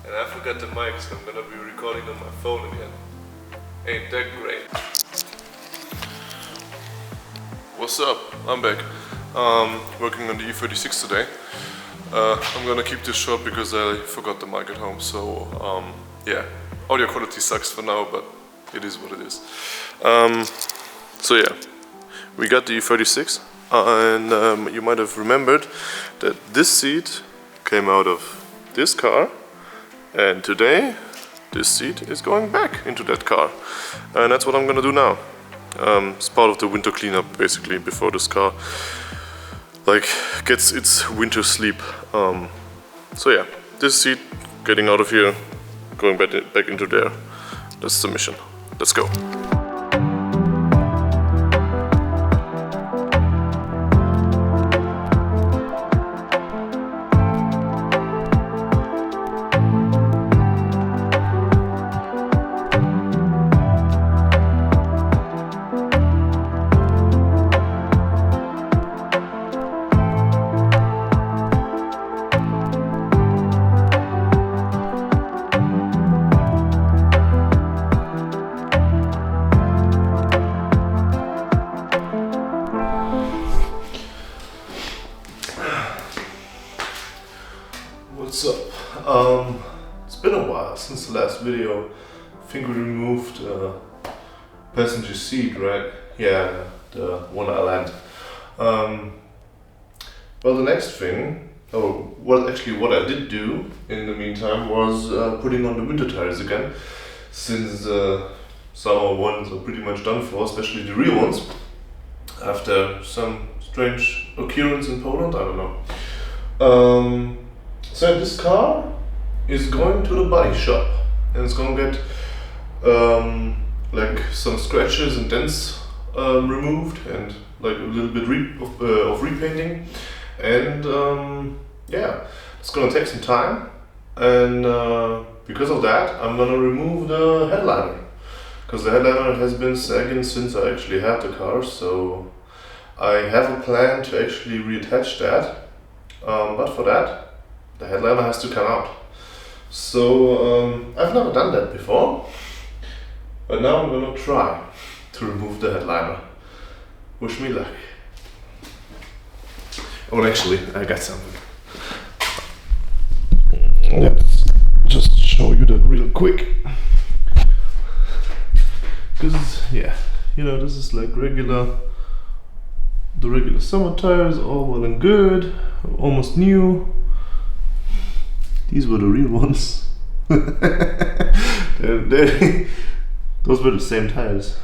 And I forgot the mic, so I'm gonna be recording on my phone again. Ain't that great? What's up? I'm back. Working on the E36 today. I'm gonna keep this short because I forgot the mic at home, so yeah, audio quality sucks for now, but it is what it is. So yeah, we got the E36, and you might have remembered that this seat came out of this car, and today this seat is going back into that car, and that's what I'm gonna do now. It's part of the winter cleanup, basically, before this car gets its winter sleep. So yeah, this seat getting out of here, going back into there. That's the mission. Let's go. What's up? It's been a while since the last video. I think we removed passenger seat, right? Yeah, the one island. Well, the next thing, what I did do in the meantime was putting on the winter tires again, since summer ones are pretty much done for, especially the rear ones, after some strange occurrence in Poland, I don't know. So this car is going to the body shop, and it's going to get some scratches and dents removed, and a little bit of repainting, and yeah, it's going to take some time, and because of that I'm going to remove the headliner, because the headliner has been sagging since I actually had the car, so I have a plan to actually reattach that, but for that the headliner has to come out. So I've never done that before, but now I'm gonna try to remove the headliner. Wish me luck. Oh, actually, I got something. Let's just show you that real quick. Because yeah, you know, this is like the regular summer tires, all well and good, almost new. These were the real ones. Those were the same tires.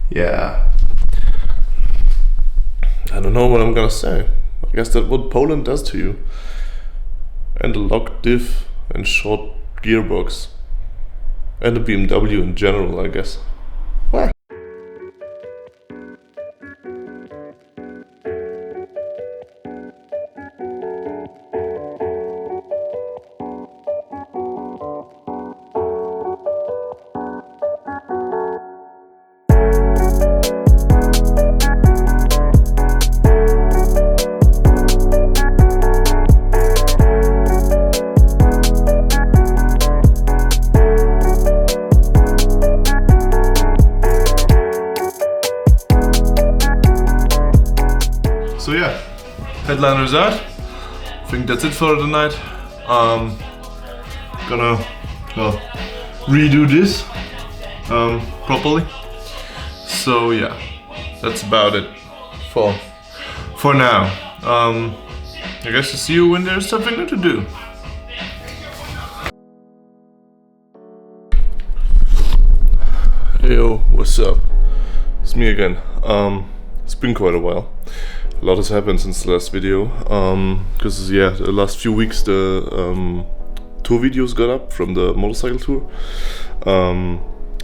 Yeah. I don't know what I'm gonna say. I guess that's what Poland does to you. And the locked diff and short gearbox. And the BMW in general, I guess. What? So yeah, headliner's out. I think that's it for the night. Gonna redo this properly. So yeah, that's about it for now. I guess I'll see you when there's something new to do. Heyo, what's up? It's me again. It's been quite a while. A lot has happened since the last video, because yeah, the last few weeks the tour videos got up from the motorcycle tour,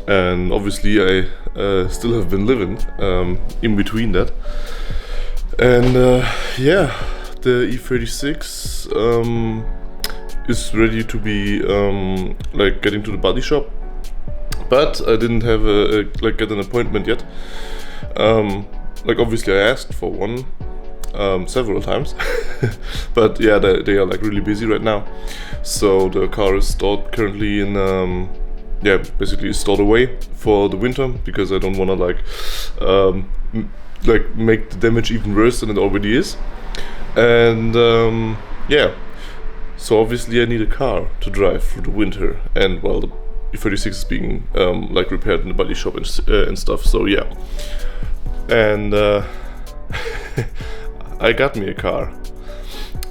and obviously I still have been living in between that, and yeah, the E36 is ready to be getting to the body shop, but I didn't have get an appointment yet. Obviously I asked for one. several times. But yeah, they are like really busy right now. So the car is stored currently in yeah, basically stored away for the winter, because I don't want to like make the damage even worse than it already is. And yeah, so obviously I need a car to drive through the winter, and well, the E36 is being like repaired in the body shop and stuff. So yeah, and I got me a car,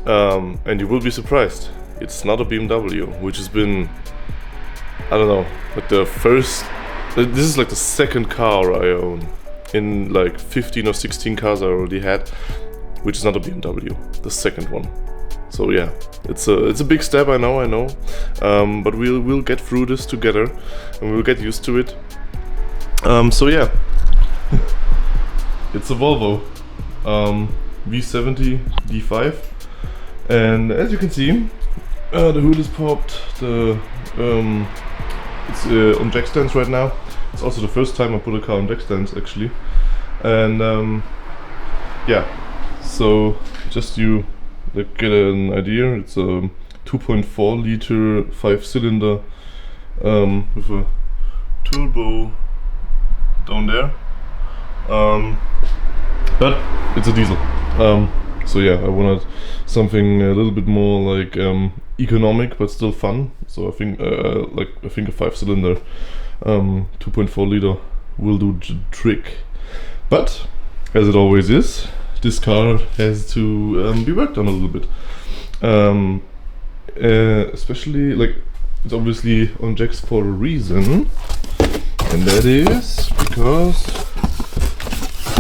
and you will be surprised. It's not a BMW, which has been, I don't know, like the first. This is like the second car I own in like 15 or 16 cars I already had, which is not a BMW, the second one. So yeah, it's a big step, I know, but we'll get through this together, and we'll get used to it. So yeah, it's a Volvo V70 D5, and as you can see, the hood is popped. It's on jack stands right now. It's also the first time I put a car on jack stands actually, and yeah. So just you like get an idea, it's a 2.4 liter 5-cylinder with a turbo down there, but it's a diesel. So yeah, I wanted something a little bit more like economic but still fun. So I think a 5-cylinder 2.4 liter will do the trick. But as it always is, this car has to be worked on a little bit, especially like it's obviously on jacks for a reason, and that is because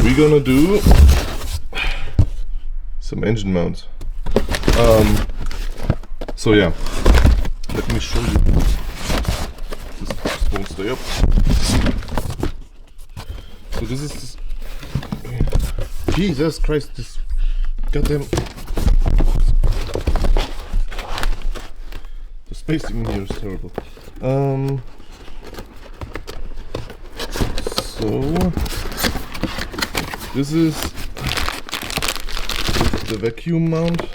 we're gonna do some engine mounts. So yeah, let me show you. This won't stay up. So this is this. Jesus Christ, this goddamn. The spacing here is terrible. So this is the vacuum mount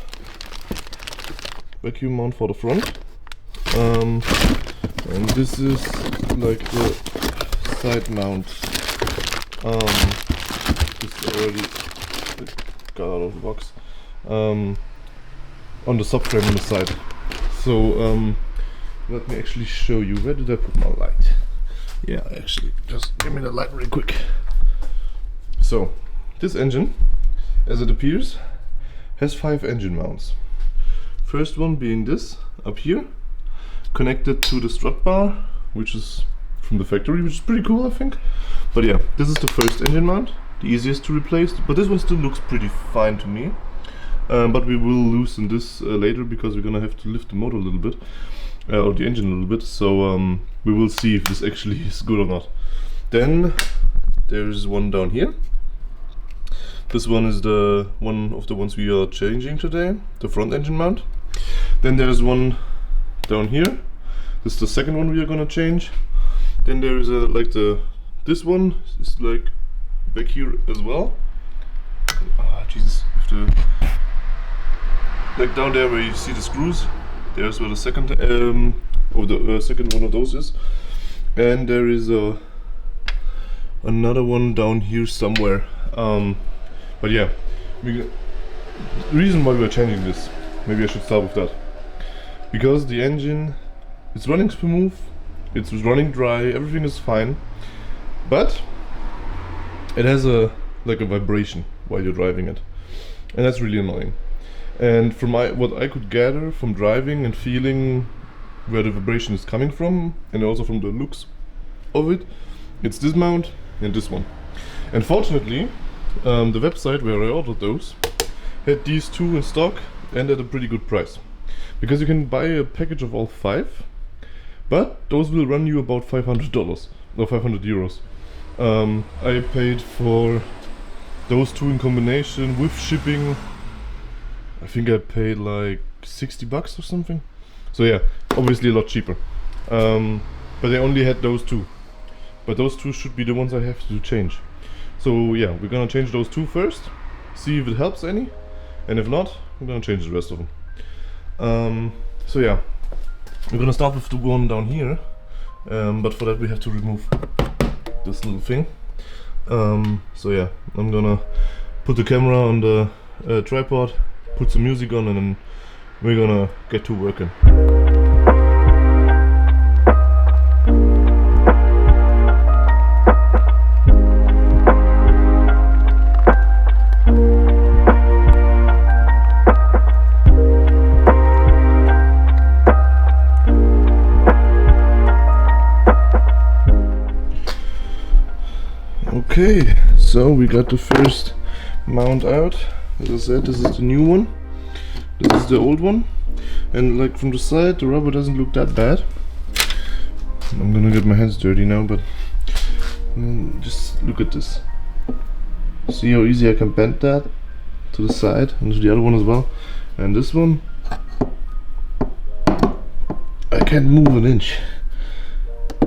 for the front, and this is like the side mount. This already got out of the box, on the subframe on the side. So let me actually show you. Where did I put my light? Yeah, actually, just give me the light really quick. So this engine, as it appears, has 5 engine mounts. First one being this up here, connected to the strut bar, which is from the factory, which is pretty cool, I think. But yeah, this is the first engine mount, the easiest to replace, but this one still looks pretty fine to me. But we will loosen this later, because we're gonna have to lift the motor a little bit, or the engine a little bit, so we will see if this actually is good or not. Then there's one down here. This one is the one of the ones we are changing today, the front engine mount. Then there's one down here. This is the second one we are gonna change. Then there is this one is like back here as well. Ah, Jesus! Like down there where you see the screws, there's where the second second one of those is. And there is another one down here somewhere. But yeah, the reason why we are changing this, maybe I should start with that, because the engine, it's running smooth, it's running dry, everything is fine, but it has a vibration while you're driving it, and that's really annoying. And from what I could gather from driving and feeling where the vibration is coming from, and also from the looks of it, it's this mount and this one. And fortunately, the website where I ordered those had these two in stock, and at a pretty good price, because you can buy a package of all 5, but those will run you about $500 or 500 euros. I paid for those two in combination with shipping, I think I paid like 60 bucks or something. So yeah, obviously a lot cheaper. But they only had those two, but those two should be the ones I have to change. So yeah, we're gonna change those two first, see if it helps any, and if not, I'm gonna change the rest of them. So yeah, we're gonna start with the one down here, but for that we have to remove this little thing. So yeah, I'm gonna put the camera on the tripod, put some music on, and then we're gonna get to working. Okay, so we got the first mount out. As I said, this is the new one. This is the old one. And like from the side, the rubber doesn't look that bad. I'm gonna get my hands dirty now, but just look at this. See how easy I can bend that to the side and to the other one as well. And this one, I can't move an inch.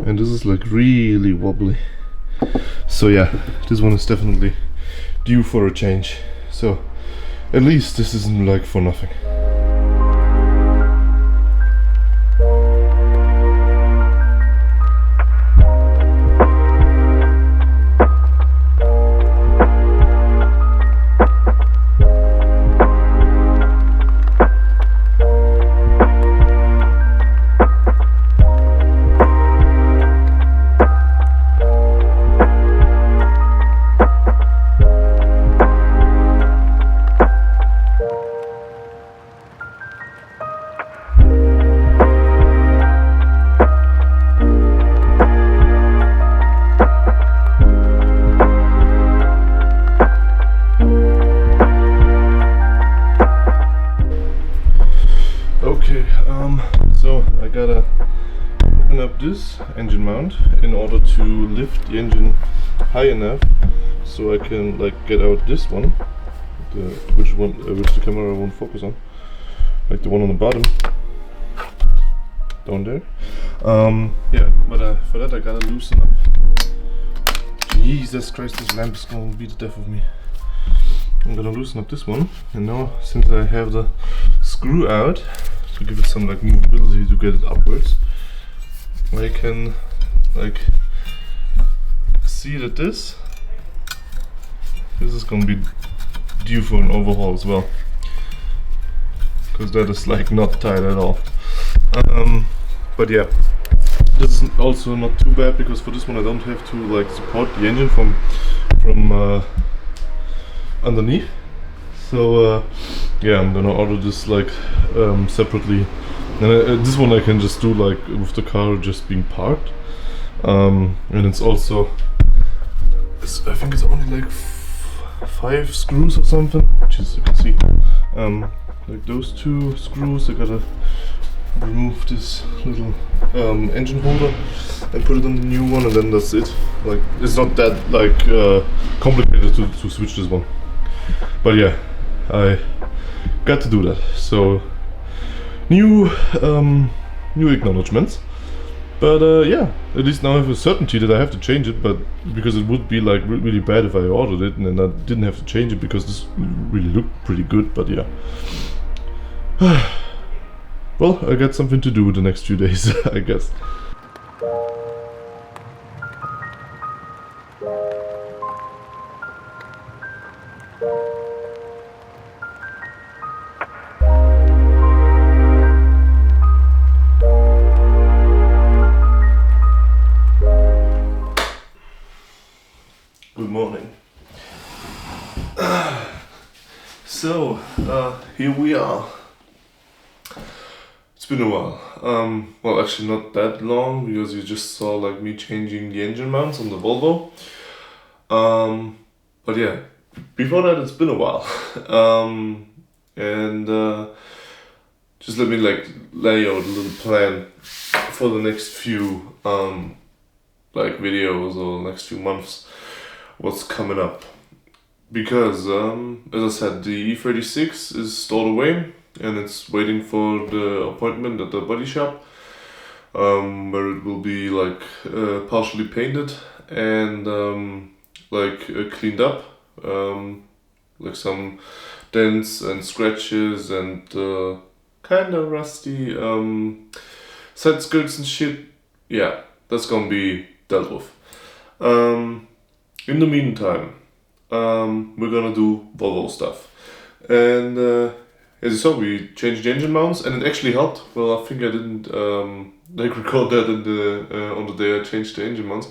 And this is like really wobbly. So yeah, this one is definitely due for a change. So at least this isn't like for nothing. Okay, so I gotta open up this engine mount in order to lift the engine high enough so I can like get out this one, which the camera won't focus on, like the one on the bottom down there. Yeah, but for that I gotta loosen up. Jesus Christ, this lamp is gonna be the death of me. I'm gonna loosen up this one, and now since I have the screw out to give it some like movability to get it upwards, I can like see that this is gonna be due for an overhaul as well, because that is like not tight at all. But yeah, this is also not too bad, because for this one I don't have to like support the engine from underneath. So yeah, I'm gonna order this like separately, and this one I can just do like with the car just being parked, and it's also, I think it's only like 5 screws or something, which is, you can see, like those 2 screws. I gotta remove this little engine holder and put it on the new one, and then that's it. Like, it's not that like complicated to switch this one, but yeah, I got to do that. So new acknowledgements, but yeah, at least now I have a certainty that I have to change it, but because it would be like really bad if I ordered it and then I didn't have to change it, because this really looked pretty good. But yeah, well, I got something to do the next few days, I guess. Good morning. So, here we are. It's been a while. Well, actually not that long, because you just saw like me changing the engine mounts on the Volvo. But yeah, before that it's been a while. And just let me like lay out a little plan for the next few like videos, or next few months, what's coming up. Because as I said, the E36 is stored away and it's waiting for the appointment at the body shop, where it will be like partially painted and like cleaned up, like some dents and scratches and kind of rusty side skirts and shit. Yeah, that's gonna be dealt with. In the meantime, we're gonna do Volvo stuff. And as you saw, we changed the engine mounts, and it actually helped. Well, I think I didn't record that in the on the day I changed the engine mounts.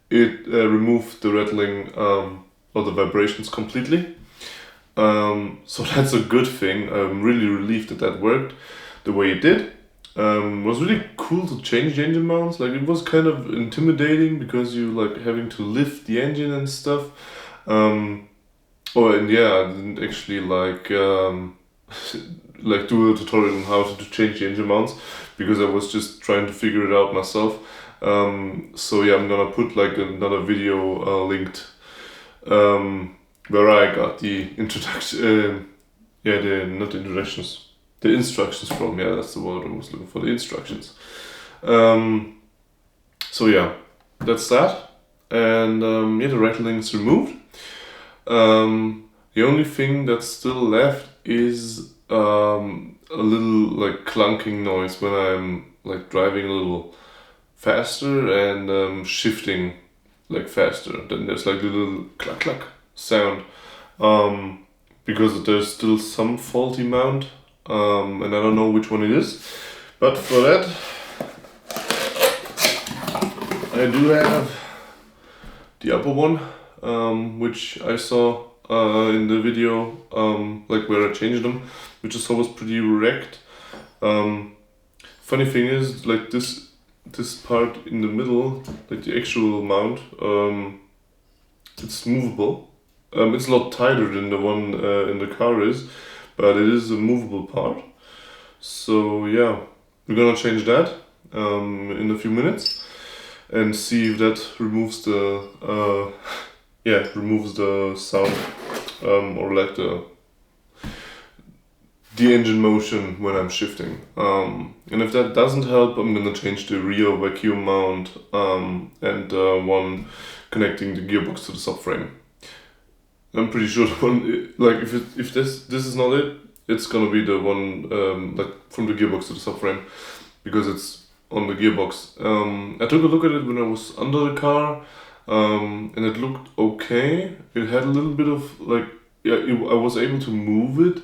It removed the rattling or the vibrations completely. So that's a good thing. I'm really relieved that worked the way it did. It was really cool to change the engine mounts. Like, it was kind of intimidating because you like having to lift the engine and stuff. I didn't actually like do a tutorial on how to change the engine mounts because I was just trying to figure it out myself. So yeah, I'm gonna put like another video linked where I got the introduction. The instructions from. Yeah, that's the word I was looking for. The instructions. So yeah, that's that. And the rattling's removed. The only thing that's still left is a little like clunking noise when I'm like driving a little faster and shifting like faster. Then there's like a little clack clack sound because there's still some faulty mount and I don't know which one it is. But for that, I do have the upper one, which I saw in the video, like where I changed them, which I saw was pretty wrecked. Funny thing is, like this part in the middle, like the actual mount, it's movable. It's a lot tighter than the one in the car is, but it is a movable part. So yeah, we're gonna change that in a few minutes and see if that removes the sound or like the engine motion when I'm shifting. And if that doesn't help, I'm gonna change the rear vacuum mount and one connecting the gearbox to the subframe. I'm pretty sure the one, like if this is not it, it's gonna be the one like from the gearbox to the subframe because it's on the gearbox. I took a look at it when I was under the car, and it looked okay. It had a little bit of like, I was able to move it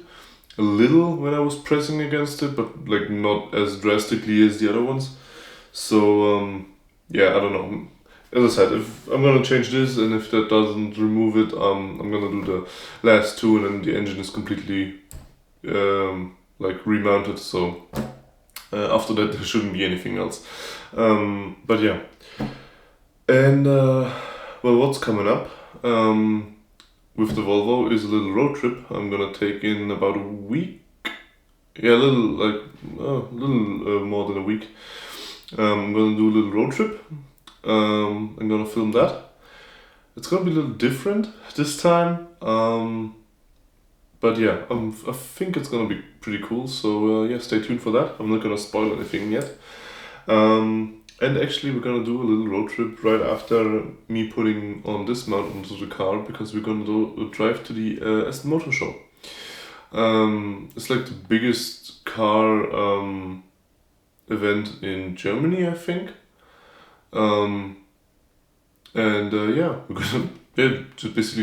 a little when I was pressing against it, but like not as drastically as the other ones. So I don't know. As I said, if I'm gonna change this and if that doesn't remove it, I'm gonna do the last two and then the engine is completely like remounted. So after that there shouldn't be anything else. But yeah. And well, what's coming up with the Volvo is a little road trip I'm gonna take in about a week. Yeah, a little more than a week. I'm gonna do a little road trip. I'm gonna film that. It's gonna be a little different this time. But yeah, I think it's gonna be pretty cool. So stay tuned for that. I'm not gonna spoil anything yet. And actually we're gonna do a little road trip right after me putting on this mount onto the car because we're gonna do a drive to the Aston Motor Show. It's like the biggest car event in Germany, I think. We're gonna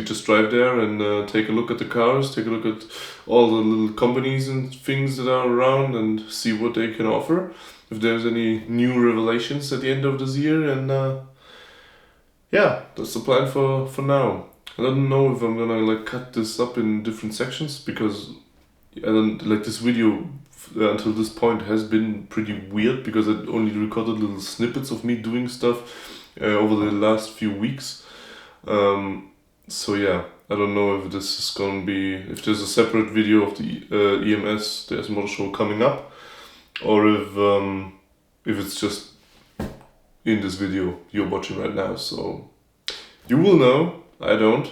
just drive there and take a look at the cars, take a look at all the little companies and things that are around and see what they can offer. If there's any new revelations at the end of this year, and that's the plan for now. I don't know if I'm gonna like cut this up in different sections because I don't like this video until this point has been pretty weird because I only recorded little snippets of me doing stuff over the last few weeks. So yeah, I don't know if this is gonna be, if there's a separate video of the EMS, the Aston Motor Show coming up, or if it's just in this video you're watching right now. So you will know, I don't.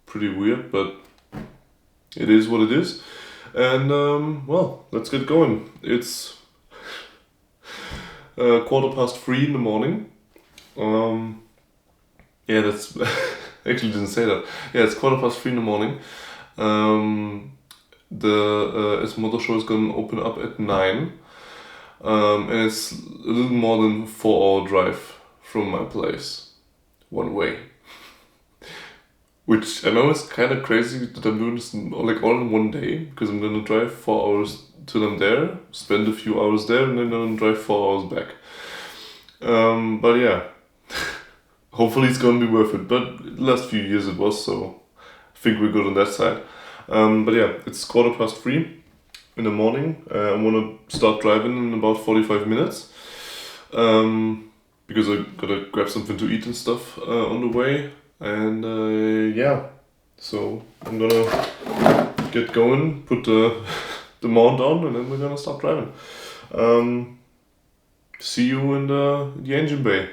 Pretty weird, but it is what it is. And well, let's get going. It's 3:15 in the morning. That's actually didn't say that. Yeah, it's 3:15 in the morning. Its motor show is gonna open up at 9. And it's a little more than a 4-hour drive from my place, one way. Which I know is kind of crazy that I'm doing this all in one day, because I'm gonna drive 4 hours till I'm there, spend a few hours there, and then I'm gonna drive 4 hours back. But yeah, hopefully it's gonna be worth it. But the last few years it was, so I think we're good on that side. But yeah, it's 3:15 in the morning. I wanna start driving in about 45 minutes. Because I gotta grab something to eat and stuff on the way. And yeah, so I'm gonna get going, put the mount on, and then we're gonna start driving. See you in the engine bay.